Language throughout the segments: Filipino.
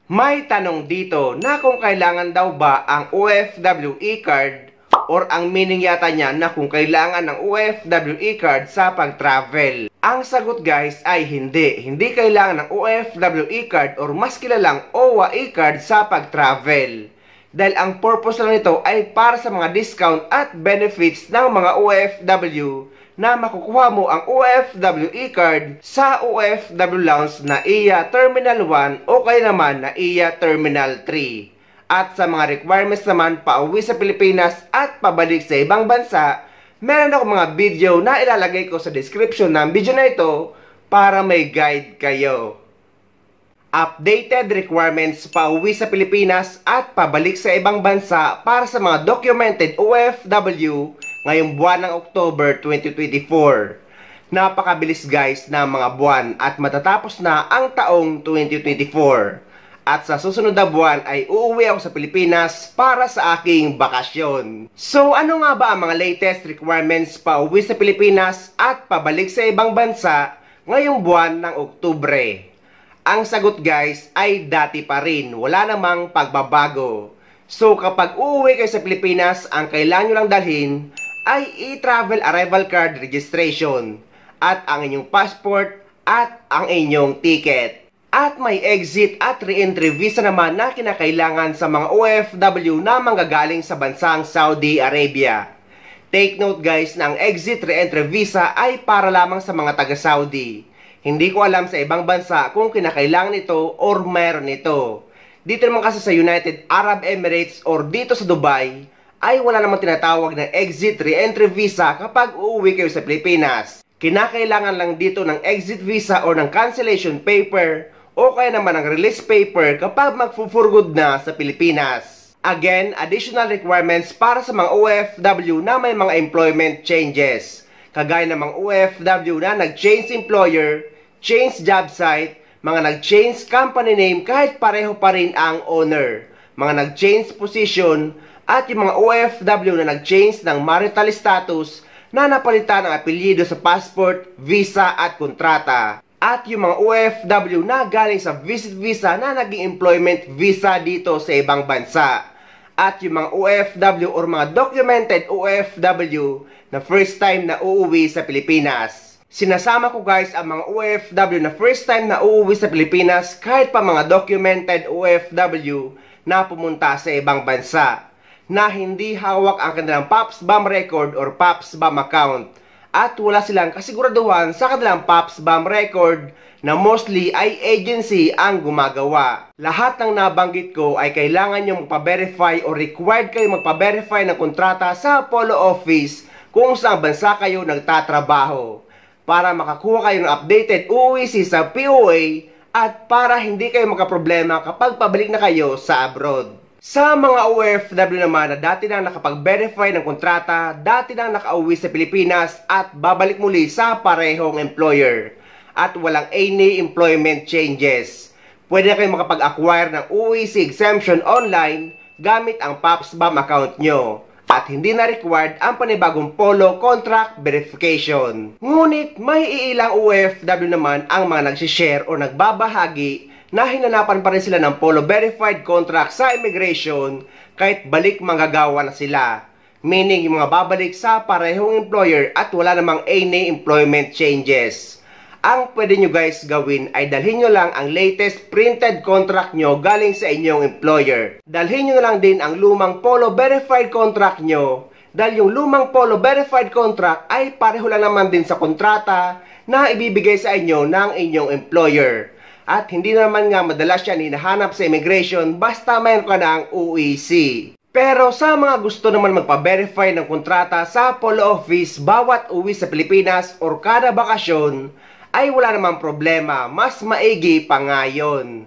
May tanong dito na kung kailangan daw ba ang OFW e-card or ang meaning yata niya na kung kailangan ng OFW e-card sa pag-travel. Ang sagot guys ay hindi. Hindi kailangan ng OFW e-card or mas kilalang OWA e-card sa pag-travel. Dahil ang purpose lang nito ay para sa mga discount at benefits ng mga OFW na makukuha mo ang OFW e-card sa OFW Lounge na iya Terminal 1 o kaya naman na iya Terminal 3. At sa mga requirements naman pauwi sa Pilipinas at pabalik sa ibang bansa, meron ako mga video na ilalagay ko sa description ng video na ito para may guide kayo. Updated requirements pauwi sa Pilipinas at pabalik sa ibang bansa para sa mga documented OFW ngayong buwan ng October 2024. Napakabilis guys na mga buwan at matatapos na ang taong 2024. At sa susunod na buwan ay uuwi ako sa Pilipinas para sa aking bakasyon. So ano nga ba ang mga latest requirements pauwi sa Pilipinas at pabalik sa ibang bansa ngayong buwan ng Oktubre? Ang sagot guys ay dati pa rin, wala namang pagbabago. So kapag uuwi kayo sa Pilipinas, ang kailangan nyo lang dalhin ay e-travel arrival card registration at ang inyong passport at ang inyong ticket. At may exit at re-entry visa naman na kinakailangan sa mga OFW na manggagaling sa bansang Saudi Arabia. Take note guys na ang exit re-entry visa ay para lamang sa mga taga-Saudi. Hindi ko alam sa ibang bansa kung kinakailangan ito or meron ito. Dito naman kasi sa United Arab Emirates or dito sa Dubai, ay wala namang tinatawag na exit re-entry visa kapag uuwi kayo sa Pilipinas. Kinakailangan lang dito ng exit visa o ng cancellation paper o kaya naman ng release paper kapag magfufurgod na sa Pilipinas. Again, additional requirements para sa mga OFW na may mga employment changes. Kagaya ng mga OFW na nag-change employer, change job site, mga nag-change company name kahit pareho pa rin ang owner, mga nag-change position, at yung mga OFW na nag-change ng marital status na napalitan ng apelyido sa passport, visa at kontrata. At yung mga OFW na galing sa visit visa na naging employment visa dito sa ibang bansa. At yung mga OFW or mga documented OFW na first time na uuwi sa Pilipinas. Sinasama ko guys ang mga OFW na first time na uuwi sa Pilipinas kahit pa mga documented OFW na pumunta sa ibang bansa na hindi hawak ang kanilang PAPS-BAM record or PAPS-BAM account at wala silang kasiguraduhan sa kanilang PAPS-BAM record na mostly ay agency ang gumagawa. Lahat ng nabanggit ko ay kailangan nyo magpa-verify o required kayo magpa-verify ng kontrata sa Polo Office kung saan bansa kayo nagtatrabaho para makakuha kayo ng updated UUIC sa POA at para hindi kayo magkaproblema kapag pabalik na kayo sa abroad. Sa mga OFW naman na dati nang nakapag-verify ng kontrata, dati nang nakauwi sa Pilipinas at babalik muli sa parehong employer at walang any employment changes, pwede na kayong makapag-acquire ng UUIC exemption online gamit ang PAPS-BAM account nyo at hindi na required ang panibagong Polo contract verification. Ngunit may ilang OFW naman ang mga nagsishare o nagbabahagi na hinanapan pa rin sila ng Polo verified contract sa immigration kahit balik manggagawa na sila. Meaning yung mga babalik sa parehong employer at wala namang any employment changes. Ang pwede nyo guys gawin ay dalhin nyo lang ang latest printed contract nyo galing sa inyong employer. Dalhin nyo na lang din ang lumang Polo verified contract nyo dahil yung lumang Polo verified contract ay pareho lang naman din sa kontrata na ibibigay sa inyo ng inyong employer. At hindi naman nga madalas yan hinahanap sa immigration basta mayroon ka ng UUIC. Pero sa mga gusto naman magpa-verify ng kontrata sa Polo Office bawat uwi sa Pilipinas or kada bakasyon, ay wala namang problema, mas maigi pa nga yun.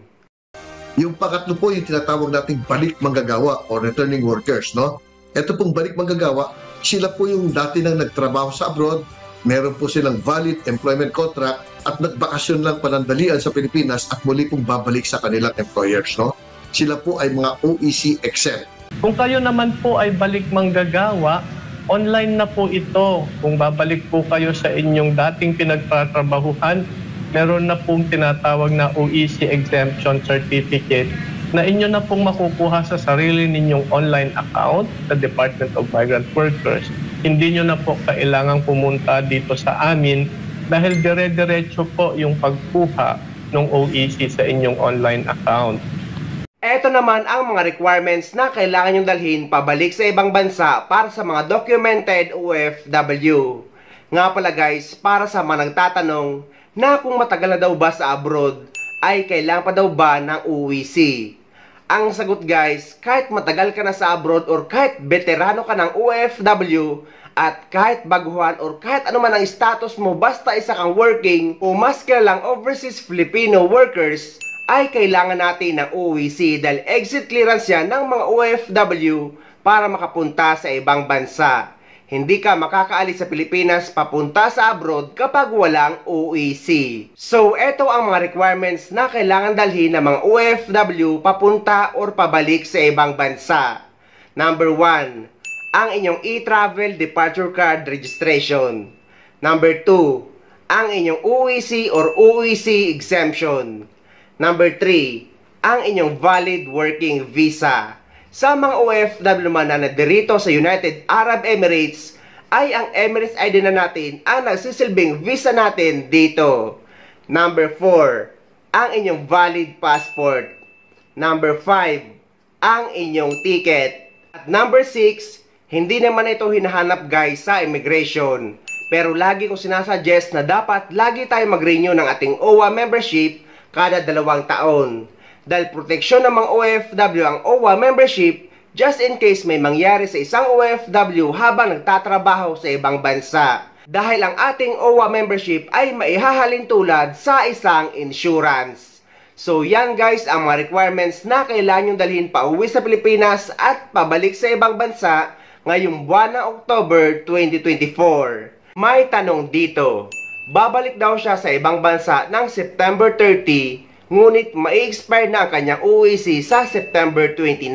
Yung pangatlo po yung tinatawag nating balik manggagawa or returning workers, no? Ito pong balik manggagawa, sila po yung dati nang nagtrabaho sa abroad, meron po silang valid employment contract at nagbakasyon lang panandalian sa Pilipinas at muli pong babalik sa kanilang employers, no? Sila po ay mga OEC exempt. Kung kayo naman po ay balik manggagawa, online na po ito. Kung babalik po kayo sa inyong dating pinagtatrabahuhan, meron na pong tinatawag na OEC Exemption Certificate na inyo na pong makukuha sa sarili ninyong online account sa Department of Migrant Workers. Hindi nyo na po kailangang pumunta dito sa amin dahil dire-diretso po yung pagkuha ng OEC sa inyong online account. Ito naman ang mga requirements na kailangan nyong dalhin pabalik sa ibang bansa para sa mga documented OFW. Nga pala guys, para sa mga nagtatanong na kung matagal na daw ba sa abroad, ay kailangan pa daw ba ng OEC? Ang sagot guys, kahit matagal ka na sa abroad or kahit veterano ka ng OFW at kahit baguhan or kahit ano man ang status mo basta isa kang working o mas kilalang overseas Filipino workers, ay kailangan natin ng OEC dahil exit clearance yan ng mga OFW para makapunta sa ibang bansa. Hindi ka makakaalis sa Pilipinas papunta sa abroad kapag walang OEC. So, ito ang mga requirements na kailangan dalhin ng mga OFW papunta or pabalik sa ibang bansa. Number 1, ang inyong e-travel departure card registration. Number 2, ang inyong OEC or OEC exemption. Number 3, ang inyong valid working visa. Sa mga OFW naman na nadirito sa United Arab Emirates, ay ang Emirates ID na natin ang nagsisilbing visa natin dito. Number 4, ang inyong valid passport. Number 5, ang inyong ticket. At number 6, hindi naman ito hinahanap guys sa immigration. Pero lagi kong sinasuggest na dapat lagi tayo mag-renew ng ating OWA membership kada 2 taon. Dahil proteksyon ng mga OFW ang OWA membership just in case may mangyari sa isang OFW habang nagtatrabaho sa ibang bansa. Dahil ang ating OWA membership ay maihahalin tulad sa isang insurance. So yan guys ang mga requirements na kailangan nyo dalhin pa uwi sa Pilipinas at pabalik sa ibang bansa ngayong buwan ng October 2024. May tanong dito, babalik daw siya sa ibang bansa ng September 30, ngunit mai-expire na ang kanyang OEC sa September 29.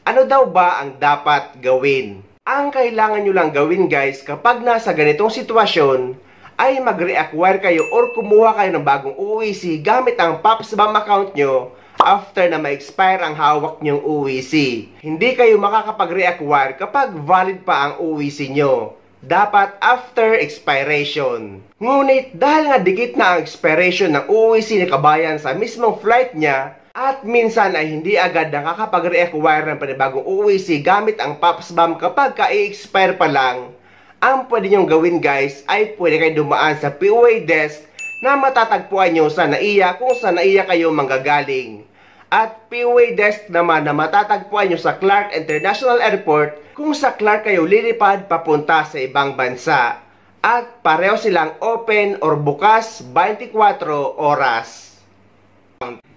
Ano daw ba ang dapat gawin? Ang kailangan nyo lang gawin guys kapag nasa ganitong sitwasyon ay mag-reacquire kayo or kumuha kayo ng bagong OEC gamit ang PAPSBAM account nyo after na ma-expire ang hawak nyong OEC. Hindi kayo makakapag-reacquire kapag valid pa ang OEC nyo. Dapat after expiration. Ngunit dahil nga dikit na ang expiration ng OEC ni kabayan sa mismong flight niya at minsan ay hindi agad nakakapag-reacquire ng panibagong OEC gamit ang PAPSBAM kapag ka-expire pa lang, ang pwede nyong gawin guys ay pwede kayo dumaan sa POA desk na matatagpuan nyo sa NAIA kung sa NAIA kayo manggagaling. At POA desk naman na matatagpuan nyo sa Clark International Airport kung sa Clark kayo lilipad papunta sa ibang bansa. At pareho silang open or bukas 24 oras.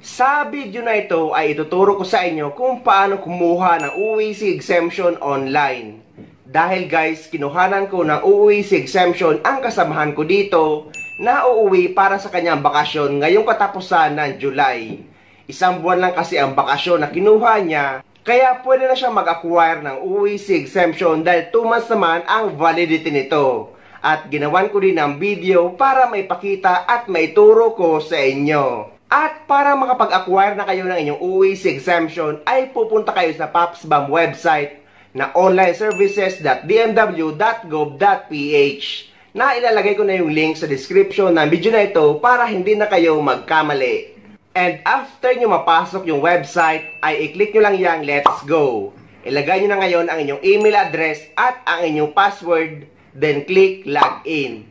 Sa video na ito ay ituturo ko sa inyo kung paano kumuha ng OEC exemption online. Dahil guys, kinuhanan ko ng OEC exemption ang kasamahan ko dito na uuwi para sa kanyang bakasyon ngayong katapusan ng July. Isang buwan lang kasi ang bakasyon na kinuha niya, kaya pwede na siya mag-acquire ng OEC exemption dahil 2 months naman ang validity nito. At ginawan ko din ng video para maipakita at maituro ko sa inyo. At para makapag-acquire na kayo ng inyong OEC exemption ay pupunta kayo sa PAPSBAM website na onlineservices.dmw.gov.ph na ilalagay ko na yung link sa description ng video na ito para hindi na kayo magkamali. And after nyo mapasok yung website, ay i-click nyo lang yung let's go. Ilagay nyo na ngayon ang inyong email address at ang inyong password, then click login.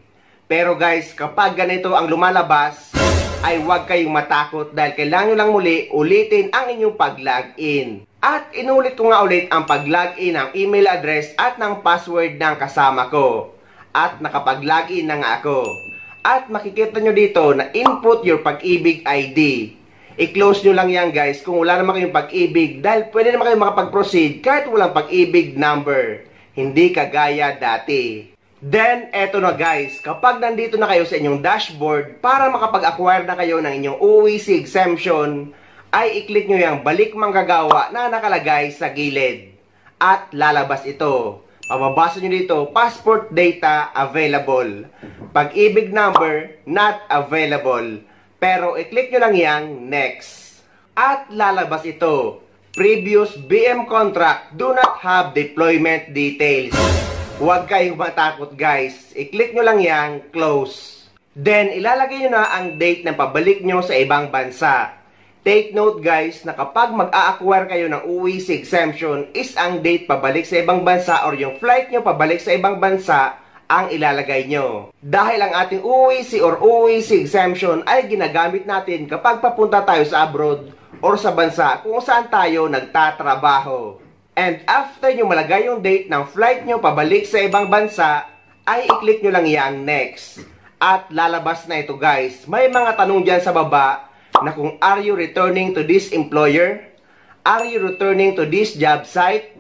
Pero guys, kapag ganito ang lumalabas, ay huwag kayong matakot dahil kailangan nyo lang muli ulitin ang inyong pag-login. At inulit ko nga ulit ang pag-login ng email address at ng password ng kasama ko. At nakapag-login na nga ako. At makikita nyo dito na input your pag-ibig ID. I-close nyo lang yan guys kung wala naman kayong pag-ibig dahil pwede naman kayo makapag-proceed kahit walang pag-ibig number. Hindi kagaya dati. Then, eto na guys, kapag nandito na kayo sa inyong dashboard para makapag-acquire na kayo ng inyong OEC exemption, ay i-click nyo yung balik manggagawa na nakalagay sa gilid. At lalabas ito. Mababasa nyo dito, passport data available. Pag-ibig number, not available. Pero i-click nyo lang yang next. At lalabas ito, previous BM contract do not have deployment details. Huwag kayong matakot guys. I-click nyo lang yang close. Then ilalagay nyo na ang date ng pabalik nyo sa ibang bansa. Take note guys na kapag mag-a-acquire kayo ng UEC exemption is ang date pabalik sa ibang bansa or yung flight nyo pabalik sa ibang bansa ang ilalagay nyo. Dahil ang ating UEC or UEC exemption ay ginagamit natin kapag papunta tayo sa abroad or sa bansa kung saan tayo nagtatrabaho. And after nyo malagay yung date ng flight nyo pabalik sa ibang bansa, ay i-click nyo lang yang next. At lalabas na ito guys. May mga tanong dyan sa baba na kung are you returning to this employer? Are you returning to this job site?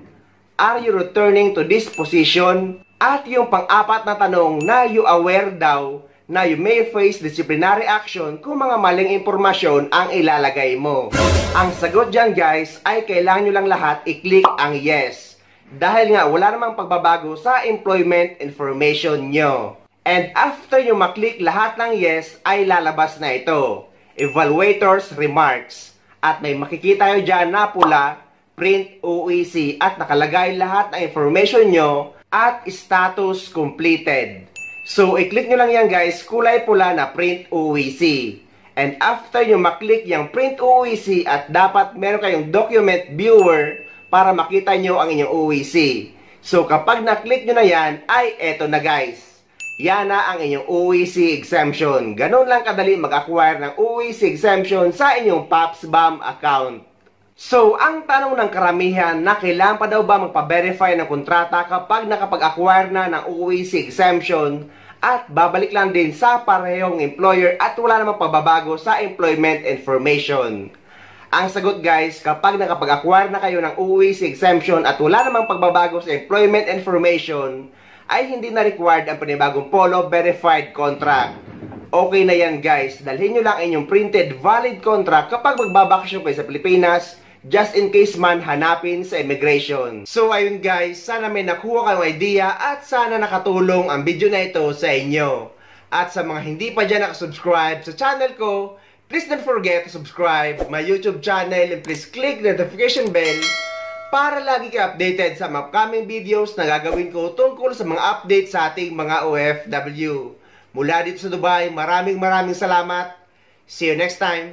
Are you returning to this position? At yung pang-apat na tanong na you aware daw na you may face disciplinary action kung mga maling impormasyon ang ilalagay mo. Ang sagot dyan guys ay kailangan nyo lang lahat i-click ang yes. Dahil nga wala namang pagbabago sa employment information nyo. And after nyo maklik lahat ng yes ay lalabas na ito. Evaluator's remarks. At may makikita nyo dyan na pula, print UEC at nakalagay lahat ng information nyo at status completed. So, i-click nyo lang yan guys, kulay pula na print UEC. And after nyo maklik yung print UEC at dapat meron kayong document viewer para makita nyo ang inyong UEC. So, kapag naklik nyo na yan, ay eto na guys. Yan na ang inyong UEC exemption. Ganun lang kadali mag-acquire ng UEC exemption sa inyong PAPSBAM account. So, ang tanong ng karamihan na kailangan pa daw ba magpa-verify ng kontrata kapag nakapag-acquire na ng UEC exemption at babalik lang din sa parehong employer at wala namang pagbabago sa employment information. Ang sagot guys, kapag nakapag-acquire na kayo ng UEC exemption at wala namang pagbabago sa employment information, ay hindi na required ang panibagong Polo Verified Contract. Okay na yan guys, dalhin nyo lang inyong printed valid contract kapag magbabakasyon kayo sa Pilipinas, just in case man hanapin sa immigration. So ayun guys, sana may nakuha kayong idea at sana nakatulong ang video na ito sa inyo. At sa mga hindi pa dyan nakasubscribe sa channel ko, please don't forget to subscribe my YouTube channel and please click the notification bell para lagi kayo updated sa mga upcoming videos na gagawin ko tungkol sa mga updates sa ating mga OFW. Mula dito sa Dubai, maraming salamat. See you next time.